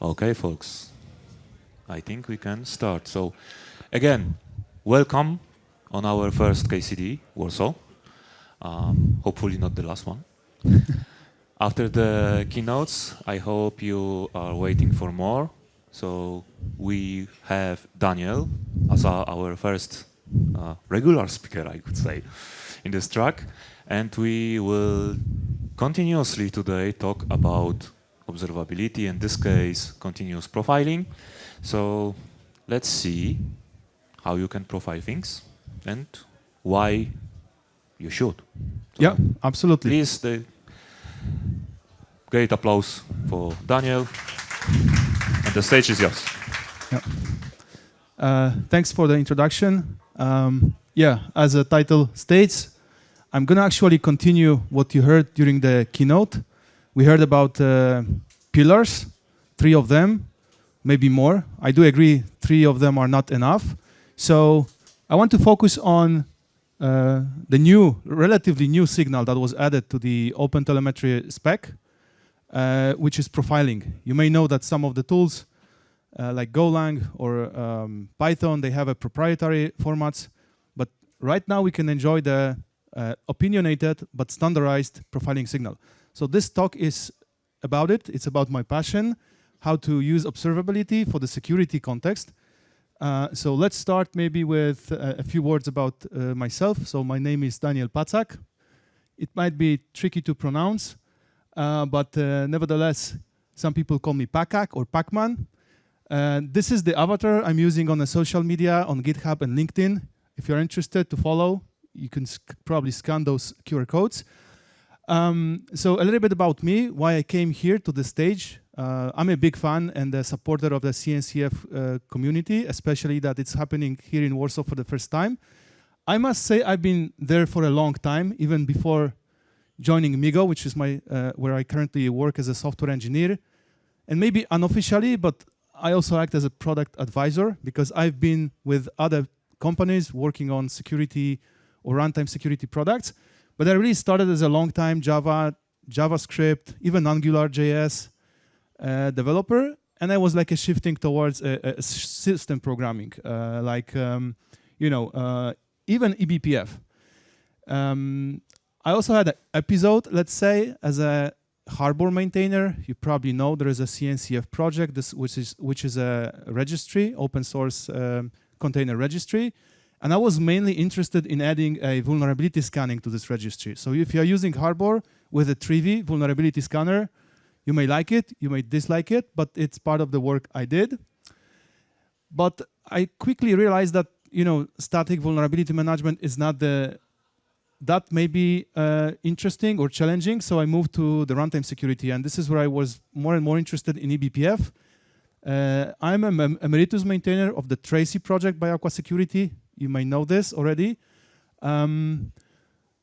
Okay, folks, I think we can start. So, again, welcome on our first KCD Warsaw. Hopefully not the last one. After the keynotes, I hope you are waiting for more. So we have Daniel as our first regular speaker, I could say, in this track. And we will continuously today talk about observability, in this case, continuous profiling. So let's see how you can profile things and why you should. So yeah, absolutely. Please, great applause for Daniel. And the stage is yours. Yeah. Thanks for the introduction. Yeah, as the title states, I'm going to actually continue what you heard during the keynote. We heard about pillars, 3 of them, maybe more. I do agree 3 of them are not enough. So I want to focus on the new, relatively new signal that was added to the OpenTelemetry spec, which is profiling. You may know that some of the tools like Golang or Python, they have a proprietary formats, but right now we can enjoy the opinionated but standardized profiling signal. So this talk is about it. It's about my passion, how to use observability for the security context. So let's start maybe with a few words about myself. So my name is Daniel Pacak. It might be tricky to pronounce, but nevertheless, some people call me Pacak or Pacman. This is the avatar I'm using on the social media, on GitHub and LinkedIn. If you're interested to follow, you can probably scan those QR codes. So a little bit about me, why I came here to the stage. I'm a big fan and a supporter of the CNCF community, especially that it's happening here in Warsaw for the first time. I must say I've been there for a long time, even before joining Migo, which is my where I currently work as a software engineer. And maybe unofficially, but I also act as a product advisor because I've been with other companies working on security or runtime security products. But I really started as a long-time Java, JavaScript, even AngularJS developer. And I was like a shifting towards a system programming, even eBPF. I also had an episode, let's say, as a Harbor maintainer. You probably know there is a CNCF project, which is a registry, open source container registry. And I was mainly interested in adding a vulnerability scanning to this registry. So if you're using Harbor with a Trivi vulnerability scanner, you may like it, you may dislike it, but it's part of the work I did. But I quickly realized that static vulnerability management is not that may be interesting or challenging, so I moved to the runtime security, and this is where I was more and more interested in eBPF. I'm an emeritus maintainer of the Tracy project by Aqua Security. You may know this already. And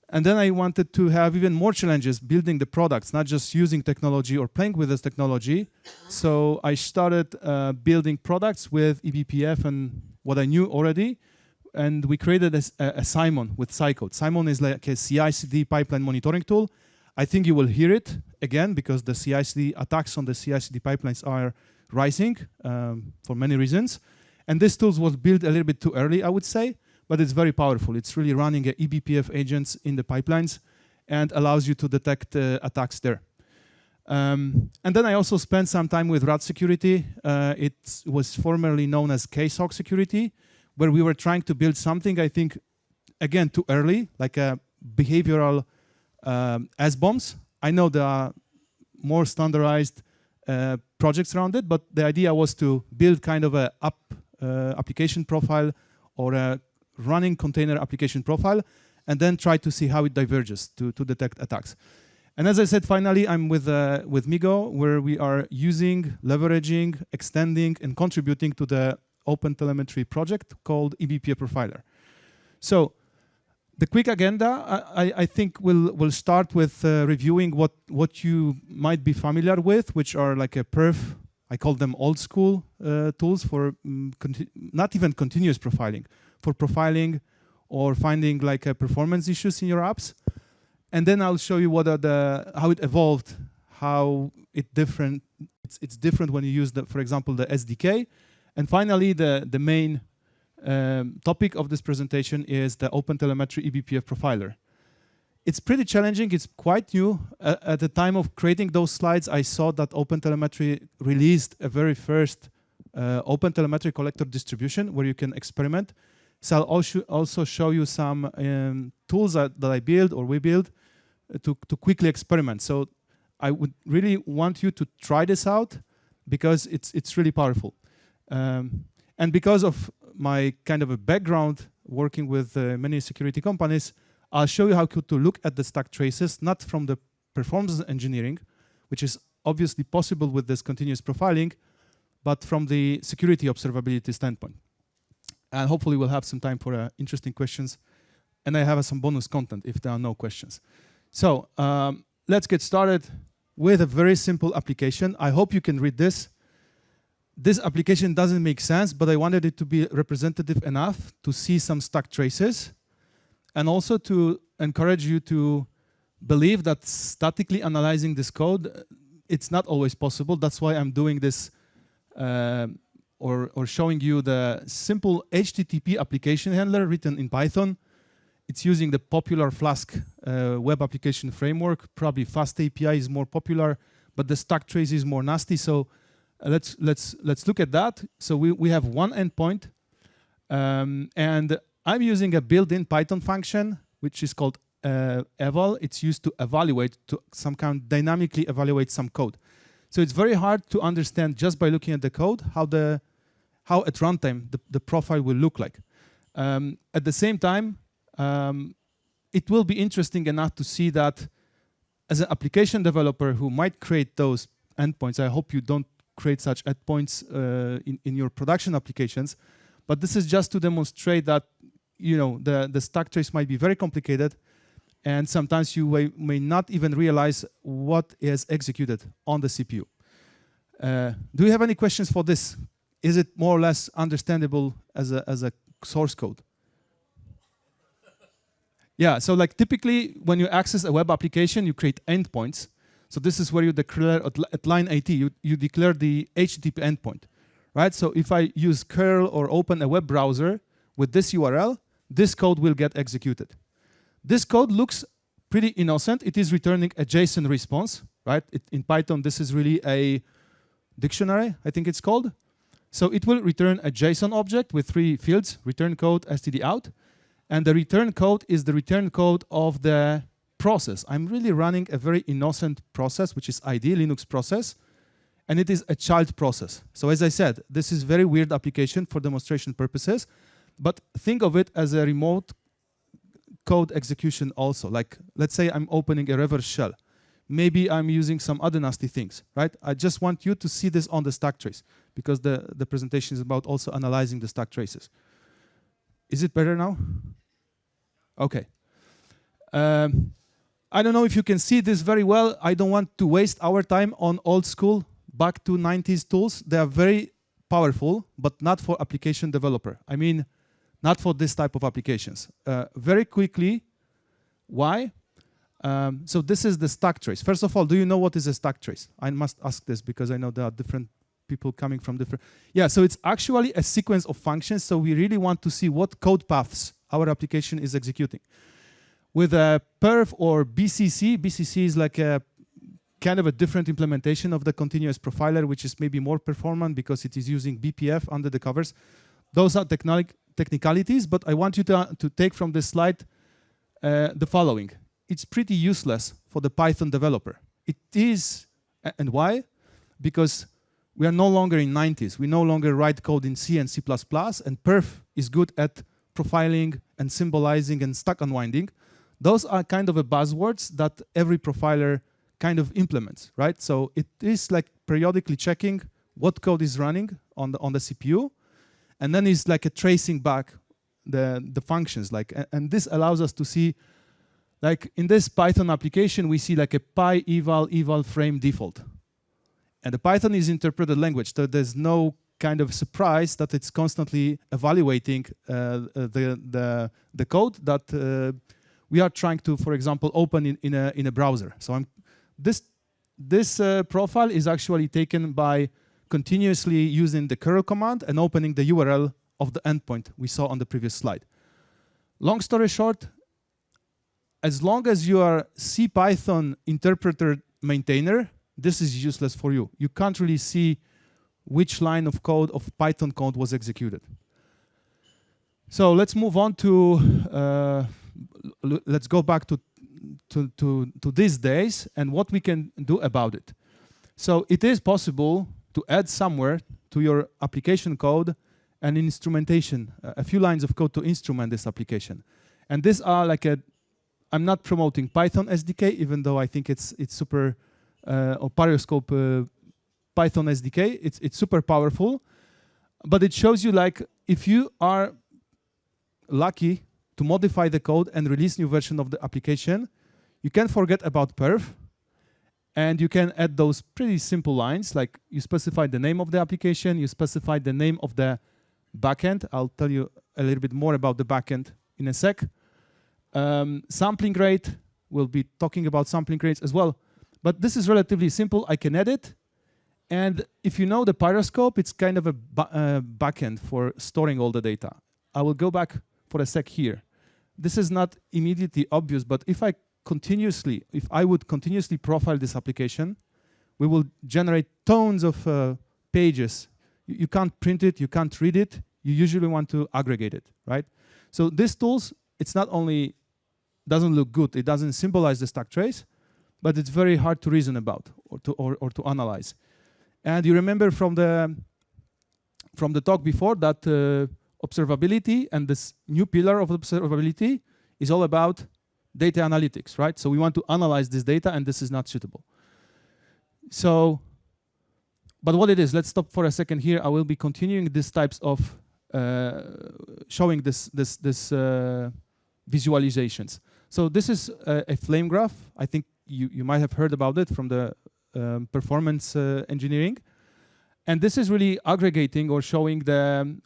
then I wanted to have even more challenges building the products, not just using technology or playing with this technology. So I started building products with eBPF and what I knew already. And we created a Simon with Cycode. Simon is like a CI/CD pipeline monitoring tool. I think you will hear it again because the CI/CD attacks on the CI/CD pipelines are rising for many reasons. And this tool was built a little bit too early, I would say, but it's very powerful. It's really running eBPF agents in the pipelines and allows you to detect attacks there. And then I also spent some time with RAD security. It was formerly known as KSOC security, where we were trying to build something, I think, again, too early, like a behavioral SBOMs. I know there are more standardized projects around it, but the idea was to build kind of a application profile or a running container application profile, and then try to see how it diverges to detect attacks. And as I said, finally, I'm with Migo, where we are using, leveraging, extending, and contributing to the OpenTelemetry project called eBPF Profiler. So the quick agenda, I think we'll start with reviewing what you might be familiar with, which are like a perf, I call them old school tools for not even continuous profiling, for profiling or finding like performance issues in your apps. And then I'll show you what are how it evolved, how it's it's different when you use, for example, the SDK. And finally, the main topic of this presentation is the OpenTelemetry eBPF profiler. It's pretty challenging. It's quite new. At the time of creating those slides, I saw that OpenTelemetry released a very first OpenTelemetry collector distribution where you can experiment. So I'll also show you some tools that I build or we build to quickly experiment. So I would really want you to try this out because it's really powerful. And because of my kind of a background working with many security companies, I'll show you how to look at the stack traces, not from the performance engineering, which is obviously possible with this continuous profiling, but from the security observability standpoint. And hopefully we'll have some time for interesting questions. And I have some bonus content if there are no questions. So let's get started with a very simple application. I hope you can read this. This application doesn't make sense, but I wanted it to be representative enough to see some stack traces and also to encourage you to believe that statically analyzing this code, it's not always possible. That's why I'm doing this or showing you the simple HTTP application handler written in Python. It's using the popular Flask web application framework. Probably Fast API is more popular, but the stack trace is more nasty. So let's look at that. So we have one endpoint, and I'm using a built-in Python function which is called eval. It's used to evaluate, to some kind dynamically evaluate some code. So it's very hard to understand just by looking at the code how at runtime the profile will look like. At the same time, it will be interesting enough to see that as an application developer who might create those endpoints, I hope you don't create such endpoints in your production applications, but this is just to demonstrate that the stack trace might be very complicated, and sometimes you may not even realize what is executed on the CPU. Do you have any questions for this? Is it more or less understandable as a source code? Yeah, so like typically when you access a web application, you create endpoints. So this is where you declare at line 80, you declare the HTTP endpoint, right? So if I use curl or open a web browser with this URL, this code will get executed. This code looks pretty innocent. It is returning a JSON response, right? In Python, this is really a dictionary, I think it's called. So it will return a JSON object with 3 fields, return code, std out. And the return code is the return code of the process. I'm really running a very innocent process, which is ID, Linux process. And it is a child process. So as I said, this is very weird application for demonstration purposes. But think of it as a remote code execution also. Like, let's say I'm opening a reverse shell. Maybe I'm using some other nasty things, right? I just want you to see this on the stack trace because the presentation is about also analyzing the stack traces. Is it better now? Okay. I don't know if you can see this very well. I don't want to waste our time on old school, back to 90s tools. They are very powerful, but not for application developer. I mean, not for this type of applications. Very quickly, why? So this is the stack trace. First of all, do you know what is a stack trace? I must ask this because I know there are different people coming from different... Yeah, so it's actually a sequence of functions. So we really want to see what code paths our application is executing. With a perf or BCC, BCC is like a kind of a different implementation of the continuous profiler, which is maybe more performant because it is using BPF under the covers. Those are technicalities, but I want you to take from this slide the following. It's pretty useless for the Python developer. It is, and why? Because we are no longer in 90s. We no longer write code in C and C++, and perf is good at profiling and symbolizing and stack unwinding. Those are kind of a buzzwords that every profiler kind of implements, right? So it is like periodically checking what code is running on the CPU, and then it's like a tracing back the functions. Like, and this allows us to see, like in this Python application, we see like a py eval frame default. And the Python is interpreted language, so there's no kind of surprise that it's constantly evaluating the code that we are trying to, for example, open in a browser. So this this profile is actually taken by continuously using the curl command and opening the URL of the endpoint we saw on the previous slide. Long story short, as long as you are CPython interpreter maintainer, this is useless for you. You can't really see which line of code, of Python code, was executed. So let's move on to, let's go back to these days and what we can do about it. So it is possible to add somewhere to your application code an instrumentation, a few lines of code to instrument this application. And these are like I'm not promoting Python SDK, even though I think it's super, or Parioscope Python SDK, it's super powerful. But it shows you, like, if you are lucky to modify the code and release new version of the application, you can forget about perf, and you can add those pretty simple lines, like you specify the name of the application, you specify the name of the backend. I'll tell you a little bit more about the backend in a sec. Sampling rate, we'll be talking about sampling rates as well. But this is relatively simple. I can edit. And if you know the Pyroscope, it's kind of a backend for storing all the data. I will go back for a sec here. This is not immediately obvious, but if I would continuously profile this application, we will generate tons of pages. You can't print it, you can't read it. You usually want to aggregate it, right? So these tools, it's not only doesn't look good, it doesn't symbolize the stack trace, but it's very hard to reason about or to analyze. And you remember from the talk before that observability and this new pillar of observability is all about data analytics, right? So we want to analyze this data, and this is not suitable. So, but what it is, let's stop for a second here. I will be continuing these types of showing this visualizations. So this is a flame graph. I think you might have heard about it from the performance engineering. And this is really aggregating or showing the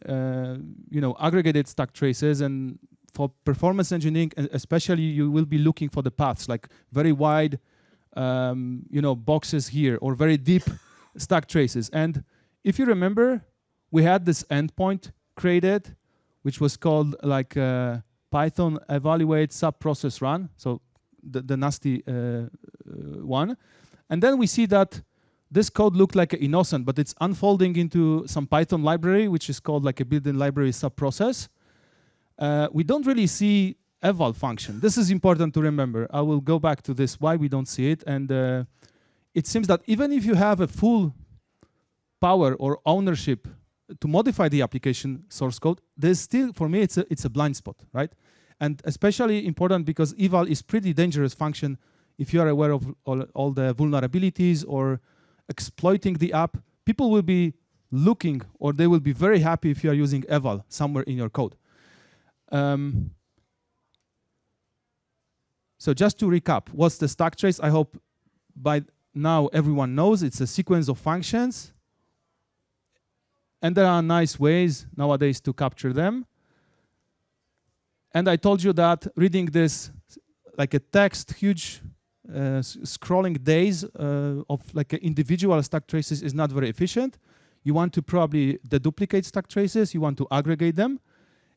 aggregated stack traces. And for performance engineering, especially, you will be looking for the paths, like very wide boxes here, or very deep stack traces. And if you remember, we had this endpoint created, which was called like Python evaluate sub-process run, so the nasty one. And then we see that this code looked like innocent, but it's unfolding into some Python library, which is called like a built-in library sub-process. We don't really see eval function. This is important to remember. I will go back to this, why we don't see it. And it seems that even if you have a full power or ownership to modify the application source code, there's still, for me, it's a blind spot, right? And especially important because eval is pretty dangerous function if you are aware of all the vulnerabilities or exploiting the app. People will be looking, or they will be very happy if you are using eval somewhere in your code. So just to recap, what's the stack trace? I hope by now everyone knows it's a sequence of functions. And there are nice ways nowadays to capture them. And I told you that reading this like a text, huge scrolling days of like individual stack traces is not very efficient. You want to probably deduplicate stack traces, you want to aggregate them,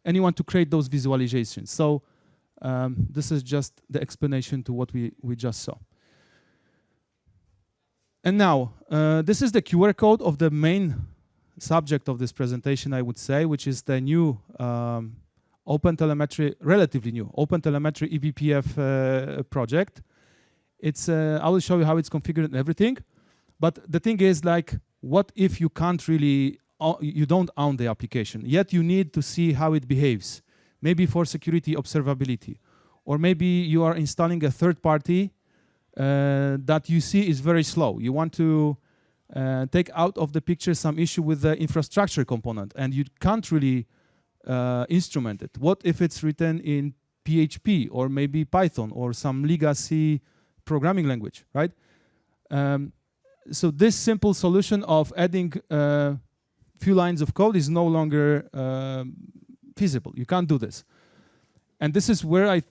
and you want to create those visualizations. So this is just the explanation to what we just saw. And now, this is the QR code of the main subject of this presentation, I would say, which is the new OpenTelemetry, relatively new OpenTelemetry eBPF project. It's I will show you how it's configured and everything. But the thing is, like, what if you can't really, you don't own the application, yet you need to see how it behaves, maybe for security observability, or maybe you are installing a third party that you see is very slow. You want to take out of the picture some issue with the infrastructure component, and you can't really instrument it. What if it's written in PHP or maybe Python or some legacy programming language, right? So this simple solution of adding a few lines of code is no longer feasible. You can't do this. And this is where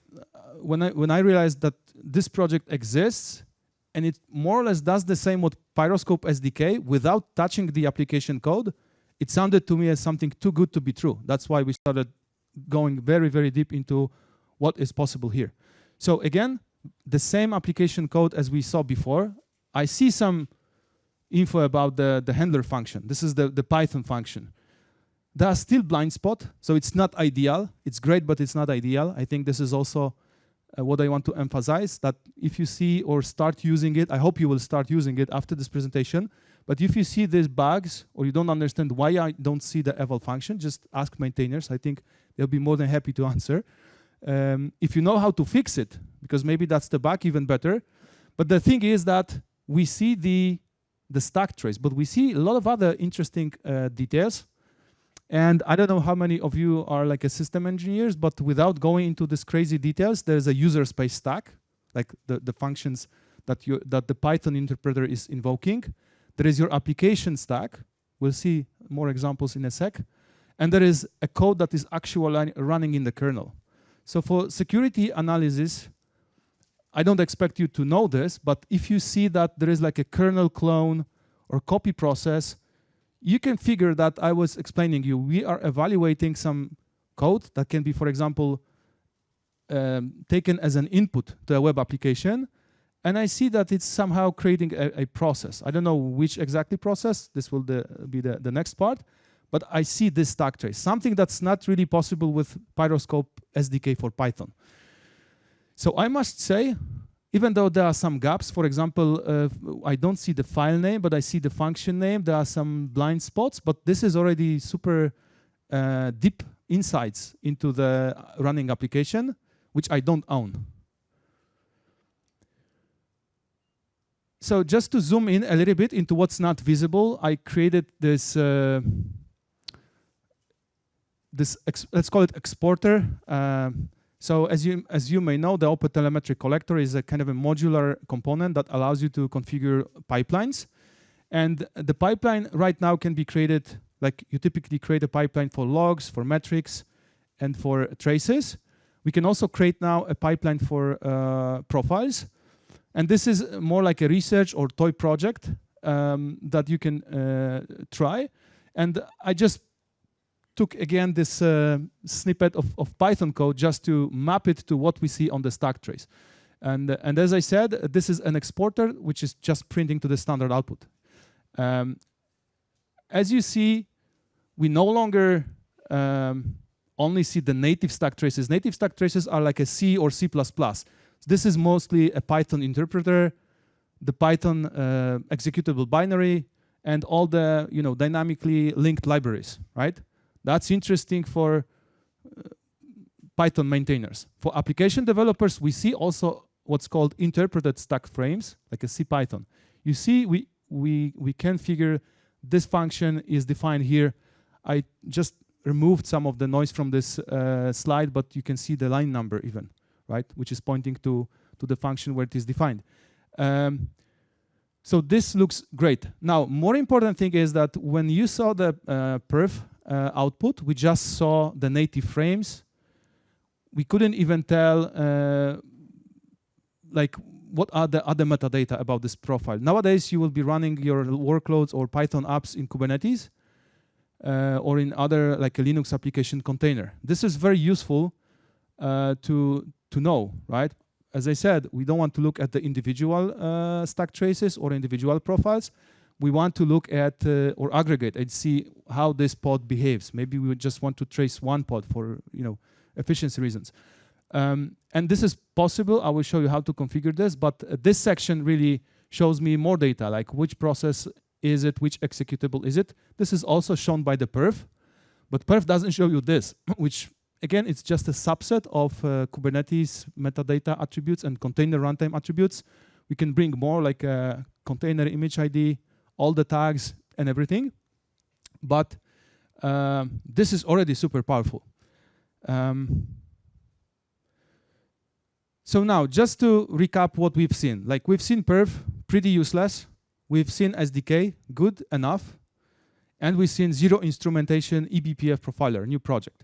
when I realized that this project exists, and it more or less does the same what Pyroscope SDK without touching the application code. It sounded to me as something too good to be true. That's why we started going very, very deep into what is possible here. So again, the same application code as we saw before. I see some info about the handler function. This is the Python function. There are still blind spots, so it's not ideal. It's great, but it's not ideal. I think this is also what I want to emphasize, that if you see or start using it, I hope you will start using it after this presentation, but if you see these bugs or you don't understand why I don't see the eval function, just ask maintainers. I think they'll be more than happy to answer. If you know how to fix it, because maybe that's the bug, even better. But the thing is that we see the stack trace, but we see a lot of other interesting details. And I don't know how many of you are like a system engineers, but without going into these crazy details, there's a user space stack, like the functions that the Python interpreter is invoking. There is your application stack. We'll see more examples in a sec. And there is a code that is actually running in the kernel. So for security analysis, I don't expect you to know this, but if you see that there is like a kernel clone or copy process, you can figure that I was explaining you. We are evaluating some code that can be, for example, taken as an input to a web application. And I see that it's somehow creating a process. I don't know which exactly process. This will be the next part. But I see this stack trace, something that's not really possible with Pyroscope SDK for Python. So I must say, even though there are some gaps, for example, I don't see the file name, but I see the function name. There are some blind spots, but this is already super deep insights into the running application, which I don't own. So just to zoom in a little bit into what's not visible, I created this, let's call it exporter. So as you may know, the OpenTelemetry collector is a kind of a modular component that allows you to configure pipelines. And the pipeline right now can be created, like you typically create a pipeline for logs, for metrics, and for traces. We can also create now a pipeline for profiles. And this is more like a research or toy project that you can try. And I just took again this snippet of Python code just to map it to what we see on the stack trace. And as I said, this is an exporter which is just printing to the standard output. As you see, we no longer only see the native stack traces. Native stack traces are like a C or C++. This is mostly a Python interpreter, the Python executable binary, and all the dynamically linked libraries, right? That's interesting for Python maintainers. For application developers, we see also what's called interpreted stack frames, like a CPython. You see, we can figure this function is defined here. I just removed some of the noise from this slide, but you can see the line number even, right? Which is pointing to the function where it is defined. So this looks great. Now, more important thing is that when you saw the perf output, we just saw the native frames. We couldn't even tell like what are the other metadata about this profile. Nowadays, you will be running your workloads or Python apps in Kubernetes or in other like a Linux application container. This is very useful to know, right? As I said, we don't want to look at the individual stack traces or individual profiles. We want to look at or aggregate and see how this pod behaves. Maybe we would just want to trace one pod for efficiency reasons. And this is possible. I will show you how to configure this. But this section really shows me more data, like which process is it, which executable is it. This is also shown by the perf. But perf doesn't show you this, which again, it's just a subset of Kubernetes metadata attributes and container runtime attributes. We can bring more like a container image ID, all the tags and everything. But this is already super powerful. So now, just to recap what we've seen. Like we've seen perf, pretty useless. We've seen SDK, good enough. And we've seen zero instrumentation eBPF profiler, new project.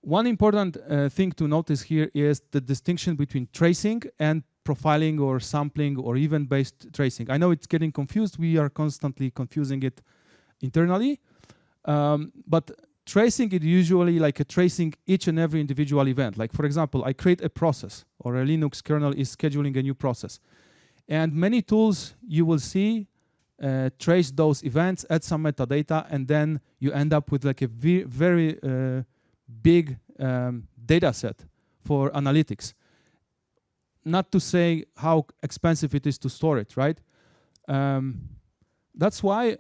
One important thing to notice here is the distinction between tracing and profiling or sampling or event-based tracing. I know it's getting confused. We are constantly confusing it internally. But tracing is usually like a tracing each and every individual event. Like for example, I create a process, or a Linux kernel is scheduling a new process. And many tools you will see trace those events, add some metadata, and then you end up with like a very big data set for analytics. Not to say how expensive it is to store it, right? That's why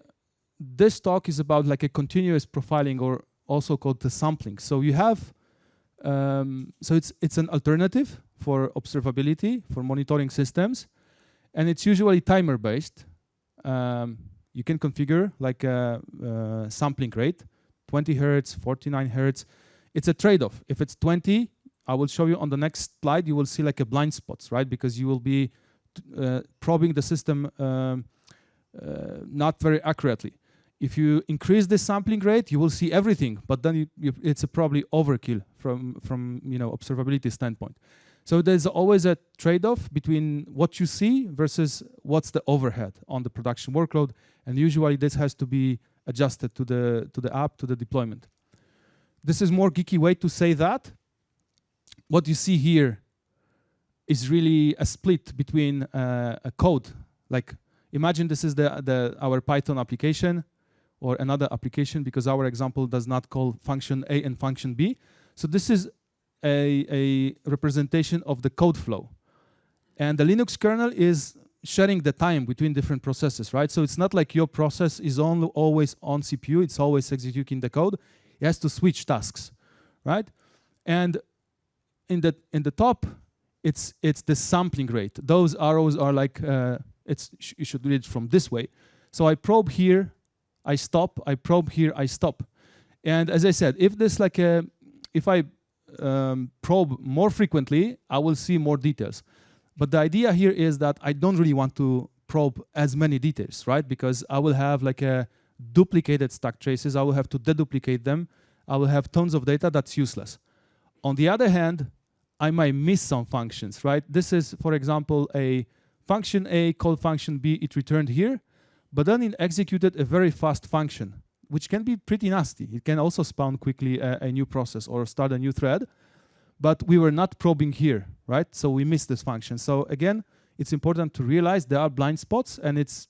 this talk is about like a continuous profiling, or also called the sampling. So you have, so it's an alternative for observability, for monitoring systems, and it's usually timer based. You can configure like a sampling rate, 20 hertz, 49 hertz. It's a trade-off. If it's 20, I will show you on the next slide, you will see like a blind spots, right? Because you will be probing the system not very accurately. If you increase the sampling rate, you will see everything, but then it's a probably overkill from observability standpoint. So there's always a trade-off between what you see versus what's the overhead on the production workload, and usually this has to be adjusted to the app, to the deployment. This is more geeky way to say that. What you see here is really a split between a code. Like imagine this is our Python application or another application, because our example does not call function A and function B. So this is a representation of the code flow. And the Linux kernel is sharing the time between different processes, right? So it's not like your process is always on CPU, it's always executing the code. It has to switch tasks, right? And in the top, it's the sampling rate. Those arrows are like, you should read it from this way. So I probe here, I stop, I probe here, I stop. And as I said, if I probe more frequently, I will see more details. But the idea here is that I don't really want to probe as many details, right? Because I will have like a duplicated stack traces, I will have to deduplicate them, I will have tons of data that's useless. On the other hand, I might miss some functions, right? This is, for example, a function A called function B, it returned here, but then it executed a very fast function, which can be pretty nasty. It can also spawn quickly a new process or start a new thread, but we were not probing here, right? So we missed this function. So again, it's important to realize there are blind spots, and it's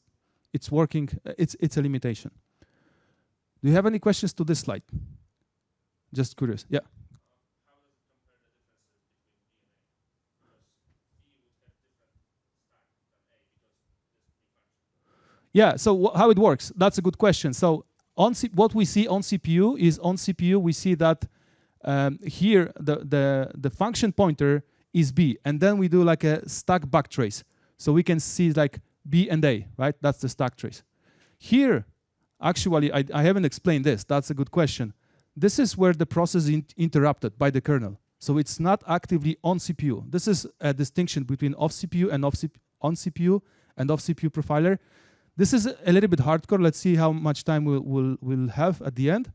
working, it's a limitation. Do you have any questions to this slide? Just curious, yeah. Yeah, so how it works, that's a good question. So what we see on CPU is on CPU, we see that here the function pointer is B, and then we do like a stack backtrace. So we can see like B and A, right? That's the stack trace. Here, actually, I haven't explained this. That's a good question. This is where the process is interrupted by the kernel. So it's not actively on CPU. This is a distinction between off CPU and on CPU and off CPU profiler. This is a little bit hardcore. Let's see how much time we'll have at the end.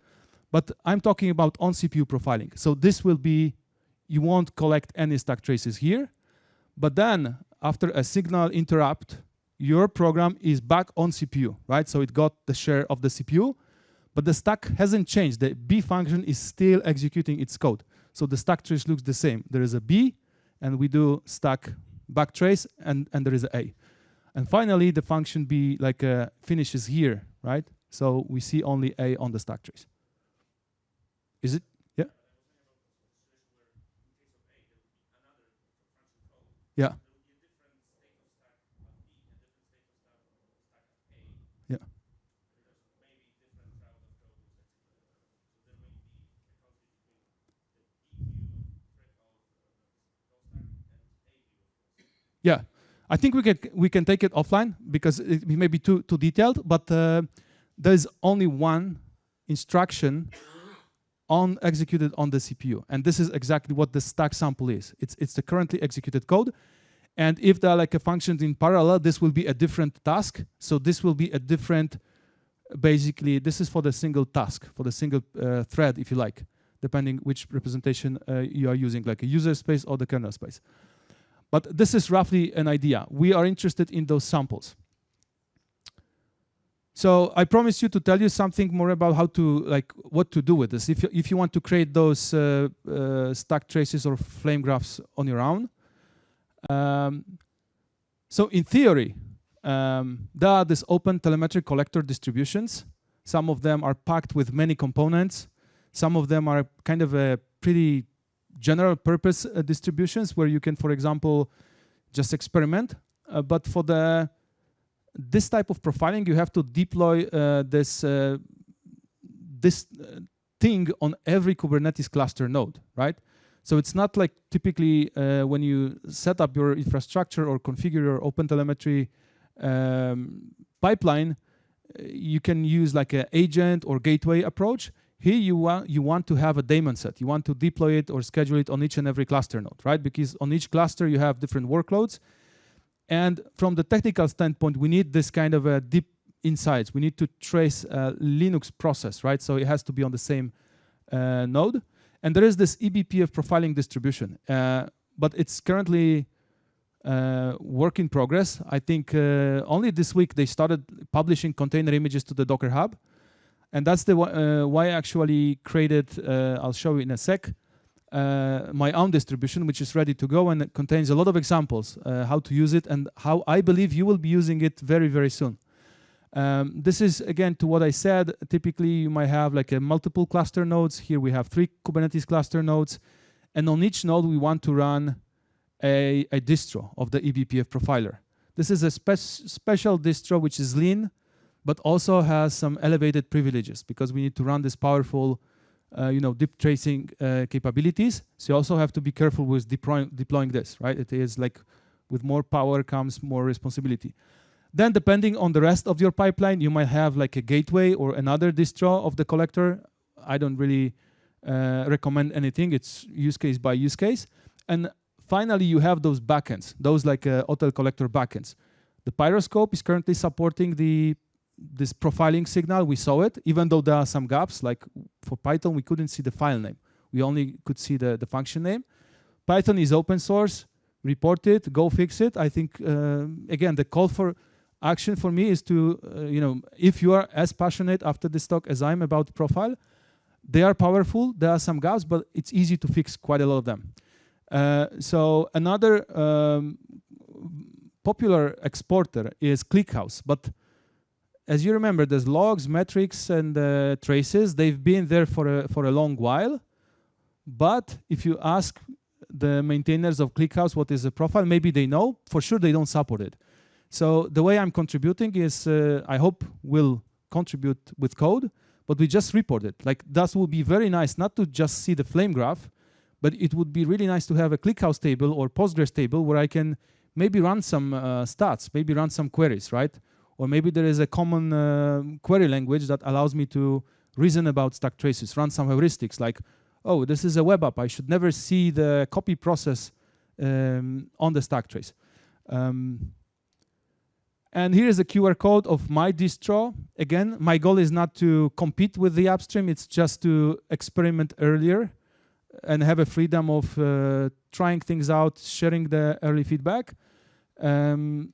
But I'm talking about on CPU profiling. So this will be, you won't collect any stack traces here. But then after a signal interrupt, your program is back on CPU, right? So it got the share of the CPU, but the stack hasn't changed. The B function is still executing its code. So the stack trace looks the same. There is a B, and we do stack backtrace, and there is an A. And finally, the function B finishes here, right? So we see only A on the stack trace. Is it? Yeah? Yeah. Yeah. Yeah. I think we can take it offline because it may be too detailed, but there's only one instruction executed on the CPU, and this is exactly what the stack sample is. It's the currently executed code, and if there are like a functions in parallel, this will be a different task. So this will be a different, basically, this is for the single task, for the single thread, if you like, depending which representation you are using, like a user space or the kernel space. But this is roughly an idea. We are interested in those samples. So I promised you to tell you something more about how to, like, what to do with this. If you want to create those stack traces or flame graphs on your own. So in theory, there are these OpenTelemetry collector distributions. Some of them are packed with many components. Some of them are kind of a pretty general purpose distributions where you can, for example, just experiment. But for this type of profiling, you have to deploy this thing on every Kubernetes cluster node, right? So it's not like typically when you set up your infrastructure or configure your OpenTelemetry pipeline, you can use like an agent or gateway approach. Here you want to have a daemon set. You want to deploy it or schedule it on each and every cluster node, right? Because on each cluster you have different workloads. And from the technical standpoint, we need this kind of deep insights. We need to trace a Linux process, right? So it has to be on the same node. And there is this eBPF profiling distribution, but it's currently work in progress. I think only this week they started publishing container images to the Docker Hub. And that's the why I actually created, I'll show you in a sec, my own distribution, which is ready to go, and it contains a lot of examples how to use it and how I believe you will be using it very, very soon. This is, again, to what I said. Typically, you might have like a multiple cluster nodes. Here we have 3 Kubernetes cluster nodes. And on each node, we want to run a distro of the eBPF profiler. This is a special distro, which is lean, but also has some elevated privileges because we need to run this powerful deep tracing capabilities. So you also have to be careful with deploying this, right? It is like with more power comes more responsibility. Then depending on the rest of your pipeline, you might have like a gateway or another distro of the collector. I don't really recommend anything. It's use case by use case. And finally, you have those backends, those like hotel collector backends. The Pyroscope is currently supporting this profiling signal. We saw it, even though there are some gaps. Like for Python, we couldn't see the file name. We only could see the function name. Python is open source. Report it, go fix it. I think, again, the call for action for me is to, if you are as passionate after this talk as I'm about profile, they are powerful. There are some gaps, but it's easy to fix quite a lot of them. So another popular exporter is ClickHouse. But as you remember, there's logs, metrics, and traces. They've been there for a long while. But if you ask the maintainers of ClickHouse what is a profile, maybe they know. For sure, they don't support it. So the way I'm contributing is, I hope we'll contribute with code, but we just report it. Like that would be very nice, not to just see the flame graph, but it would be really nice to have a ClickHouse table or Postgres table where I can maybe run some stats, maybe run some queries, right? Or maybe there is a common query language that allows me to reason about stack traces, run some heuristics like, oh, this is a web app. I should never see the copy process on the stack trace. And here is a QR code of my distro. Again, my goal is not to compete with the upstream. It's just to experiment earlier and have a freedom of trying things out, sharing the early feedback. And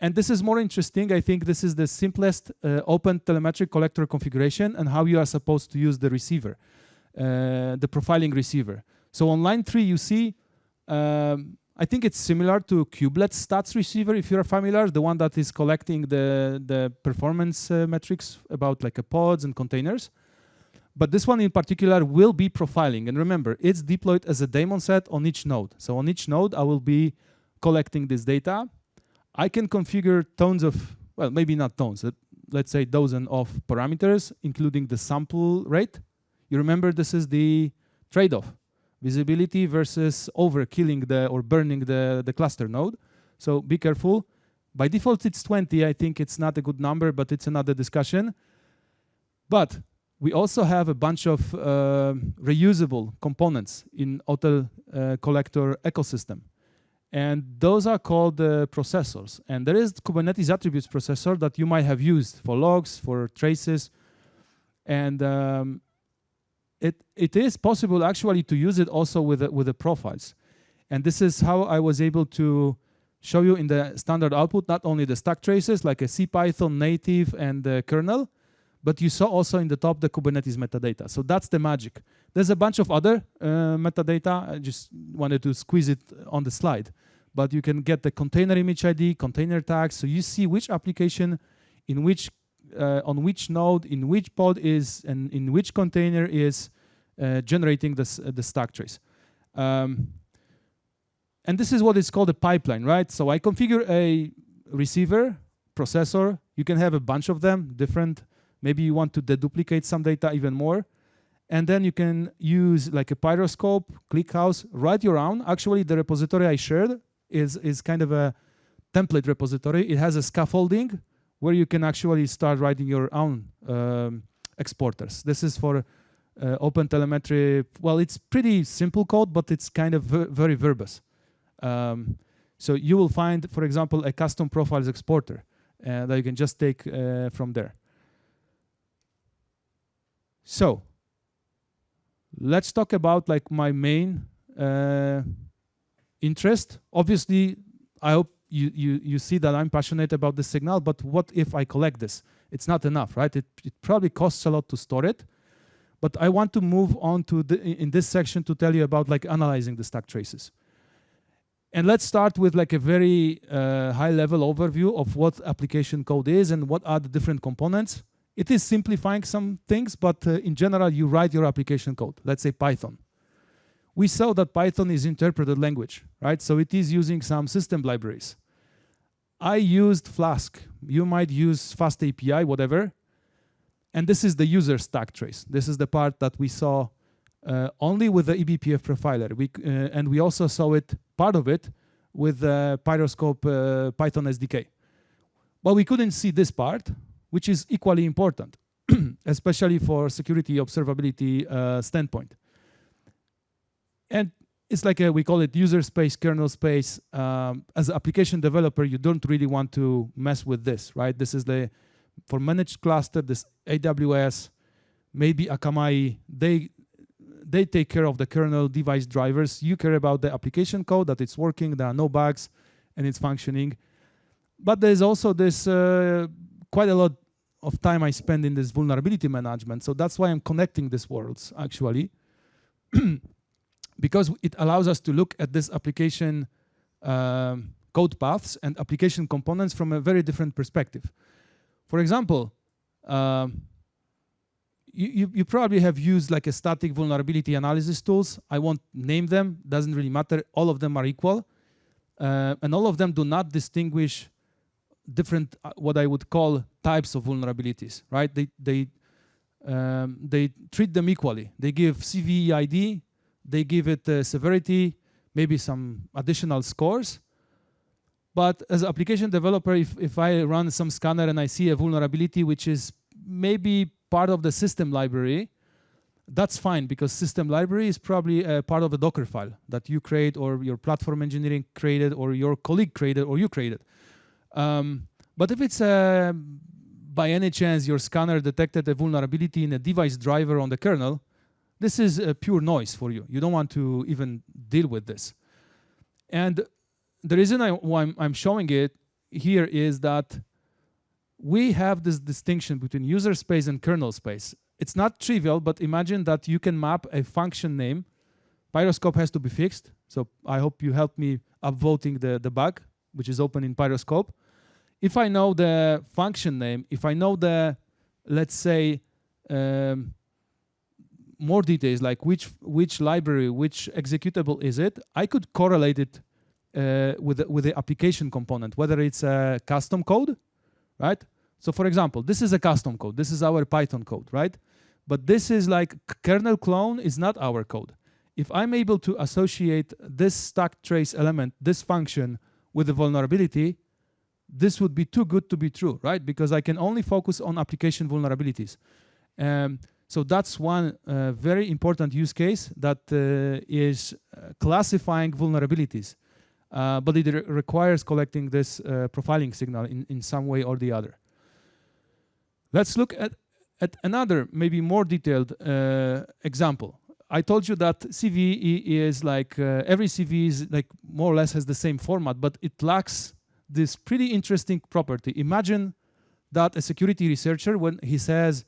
this is more interesting. I think this is the simplest OpenTelemetry collector configuration and how you are supposed to use the receiver, the profiling receiver. So on line 3, you see, I think it's similar to Kubelet stats receiver, if you're familiar, the one that is collecting the performance metrics about like pods and containers. But this one in particular will be profiling. And remember, it's deployed as a daemon set on each node. So on each node, I will be collecting this data. I can configure tons of, well, maybe not tons, let's say dozen of parameters, including the sample rate. You remember this is the trade-off. Visibility versus overkilling or burning the cluster node. So be careful. By default, it's 20. I think it's not a good number, but it's another discussion. But we also have a bunch of reusable components in hotel collector ecosystem. And those are called processors. And there is Kubernetes attributes processor that you might have used for logs, for traces. And it is possible actually to use it also with the profiles. And this is how I was able to show you in the standard output, not only the stack traces, like a CPython native and the kernel, but you saw also in the top the Kubernetes metadata. So that's the magic. There's a bunch of other metadata. I just wanted to squeeze it on the slide. But you can get the container image ID, container tags, so you see which application, in which, on which node, in which pod is, and in which container is generating the stack trace. And this is what is called a pipeline, right? So I configure a receiver, processor. You can have a bunch of them, different. Maybe you want to deduplicate some data even more. And then you can use like a pyroscope, ClickHouse, write your own. Actually, the repository I shared is kind of a template repository. It has a scaffolding where you can actually start writing your own exporters. This is for OpenTelemetry. Well, it's pretty simple code, but it's kind of very verbose. So you will find, for example, a custom profiles exporter that you can just take from there. So let's talk about like my main interest. Obviously, I hope you see that I'm passionate about the signal, but what if I collect this? It's not enough, right? It probably costs a lot to store it. But I want to move on to in this section to tell you about like analyzing the stack traces. And let's start with like a very high-level overview of what application code is and what are the different components. It is simplifying some things, but in general, you write your application code. Let's say Python. We saw that Python is interpreted language, right? So it is using some system libraries. I used Flask. You might use Fast API, whatever. And this is the user stack trace. This is the part that we saw only with the eBPF profiler. And we also saw it, part of it, with the Pyroscope Python SDK. But we couldn't see this part, which is equally important, especially for security observability standpoint. And it's like we call it user space, kernel space. As an application developer, you don't really want to mess with this, right? This is for managed cluster, this AWS, maybe Akamai, they take care of the kernel device drivers. You care about the application code, that it's working, there are no bugs, and it's functioning. But there's also this quite a lot of time I spend in this vulnerability management. So that's why I'm connecting these worlds, actually. Because it allows us to look at this application code paths and application components from a very different perspective. For example, you probably have used like a static vulnerability analysis tools. I won't name them, doesn't really matter. All of them are equal. And all of them do not distinguish different, what I would call types of vulnerabilities, right? They treat them equally. They give CVE ID, they give it severity, maybe some additional scores. But as an application developer, if I run some scanner and I see a vulnerability which is maybe part of the system library, that's fine, because system library is probably a part of a Docker file that you create, or your platform engineering created, or your colleague created, or you created. But if it's by any chance your scanner detected a vulnerability in a device driver on the kernel, this is pure noise for you. You don't want to even deal with this. And the reason why I'm showing it here is that we have this distinction between user space and kernel space. It's not trivial, but imagine that you can map a function name. Pyroscope has to be fixed. So I hope you help me upvoting the bug, which is open in Pyroscope. If I know the function name, if I know the, let's say, more details, like which library, which executable is it, I could correlate it with the application component, whether it's a custom code, right? So for example, this is a custom code. This is our Python code, right? But this is like kernel clone is not our code. If I'm able to associate this stack trace element, this function, with the vulnerability, this would be too good to be true, right? Because I can only focus on application vulnerabilities. So that's one very important use case that is classifying vulnerabilities. But it requires collecting this profiling signal in some way or the other. Let's look at another, maybe more detailed example. I told you that CVE is like every CVE is like more or less has the same format, but it lacks this pretty interesting property. Imagine that a security researcher, when he says,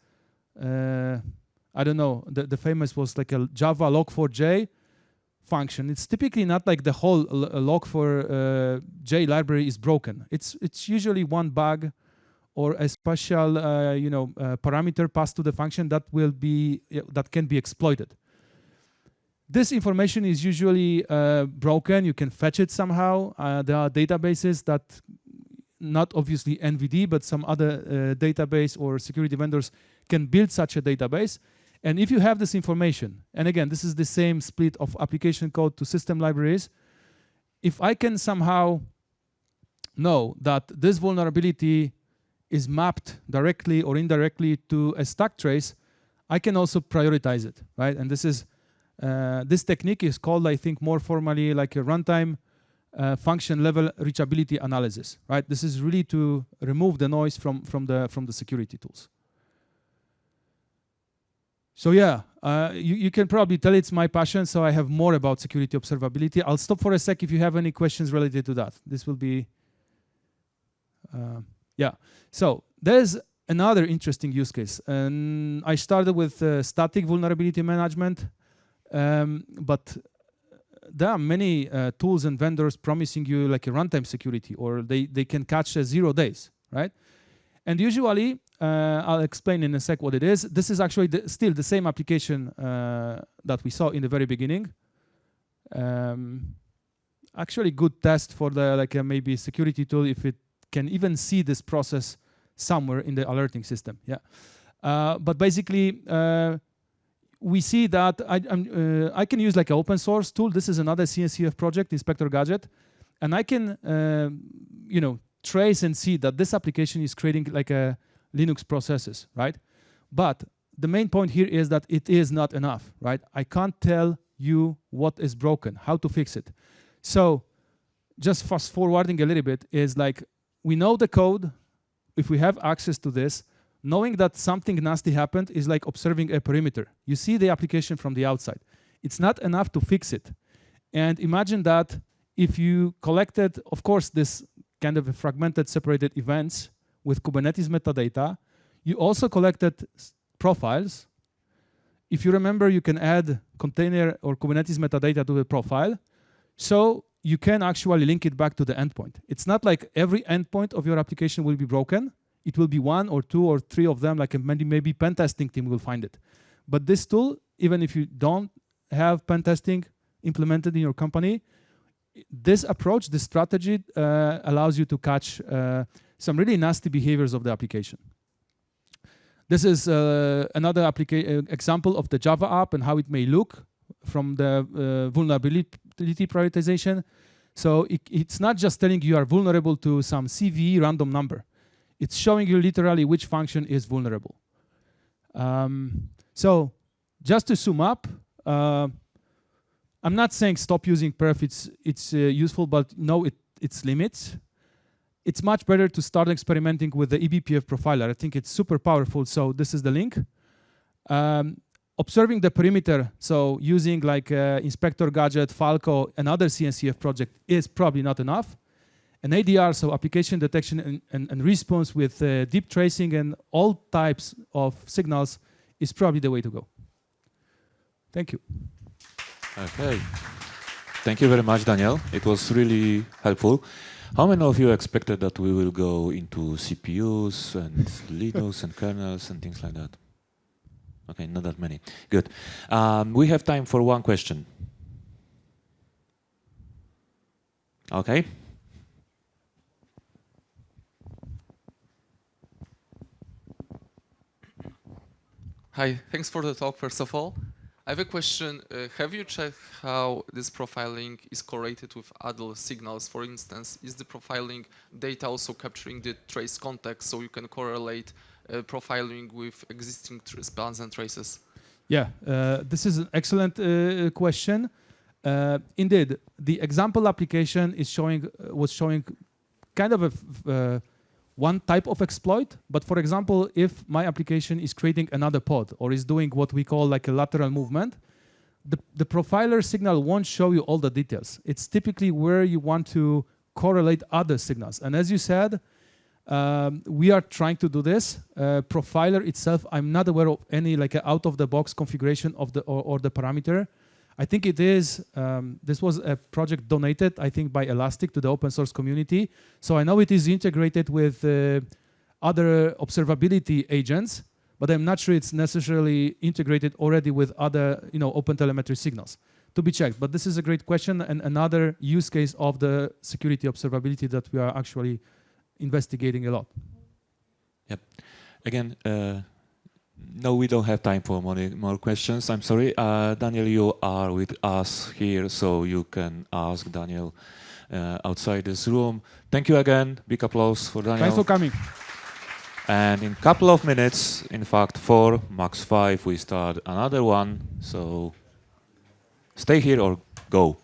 I don't know, the famous was like a Java log4j function. It's typically not like the whole log4j library is broken. It's usually one bug or a special parameter passed to the function that can be exploited. This information is usually broken. You can fetch it somehow. There are databases that, not obviously NVD, but some other database or security vendors can build such a database. And if you have this information, and again, this is the same split of application code to system libraries, if I can somehow know that this vulnerability is mapped directly or indirectly to a stack trace, I can also prioritize it, right? And this technique is called, I think, more formally like a runtime function level reachability analysis, right? This is really to remove the noise from the security tools. So yeah, you can probably tell it's my passion, so I have more about security observability. I'll stop for a sec if you have any questions related to that. This will be, yeah. So there's another interesting use case. And I started with static vulnerability management, but there are many tools and vendors promising you like a runtime security, or they can catch 0 days, right? And usually, I'll explain in a sec what it is. This is actually still the same application that we saw in the very beginning. Actually, good test for the maybe security tool if it can even see this process somewhere in the alerting system. Yeah, but basically, we see that I can use like an open source tool. This is another CNCF project, Inspector Gadget, and I can trace and see that this application is creating like a Linux processes, right? But the main point here is that it is not enough, right? I can't tell you what is broken, how to fix it. So just fast forwarding a little bit is like, we know the code. If we have access to this, knowing that something nasty happened is like observing a perimeter. You see the application from the outside. It's not enough to fix it. And imagine that if you collected, of course, this kind of a fragmented, separated events with Kubernetes metadata, you also collected profiles. If you remember, you can add container or Kubernetes metadata to the profile. So you can actually link it back to the endpoint. It's not like every endpoint of your application will be broken. It will be 1 or 2 or 3 of them, like maybe pen testing team will find it. But this tool, even if you don't have pen testing implemented in your company, this approach, this strategy allows you to catch some really nasty behaviors of the application. This is another example of the Java app and how it may look from the vulnerability prioritization. So it's not just telling you are vulnerable to some CVE random number. It's showing you literally which function is vulnerable. So just to sum up, I'm not saying stop using perf, it's useful, but know its limits. It's much better to start experimenting with the eBPF profiler. I think it's super powerful, so this is the link. Observing the perimeter, so using like Inspector Gadget, Falco, and other CNCF project is probably not enough. And ADR, so application detection and response with deep tracing and all types of signals is probably the way to go. Thank you. Okay. Thank you very much, Daniel. It was really helpful. How many of you expected that we will go into CPUs and Linux and kernels and things like that? Okay, not that many. Good. We have time for one question. Okay. Hi, thanks for the talk, first of all. I have a question. Have you checked how this profiling is correlated with other signals? For instance, is the profiling data also capturing the trace context so you can correlate profiling with existing spans and traces? Yeah, this is an excellent question. Indeed, the example application was showing kind of a one type of exploit, but for example, if my application is creating another pod or is doing what we call like a lateral movement, the profiler signal won't show you all the details. It's typically where you want to correlate other signals. And as you said, we are trying to do this. Profiler itself, I'm not aware of any like out-of-the-box configuration of the or the parameter. I think it is, this was a project donated, I think, by Elastic to the open source community. So I know it is integrated with other observability agents, but I'm not sure it's necessarily integrated already with other, OpenTelemetry signals. To be checked, but this is a great question and another use case of the security observability that we are actually investigating a lot. Yep. Again, no, we don't have time for more questions. I'm sorry. Daniel, you are with us here, so you can ask Daniel outside this room. Thank you again. Big applause for Daniel. Thanks for coming. And in a couple of minutes, in fact 4, max 5, we start another one. So stay here or go.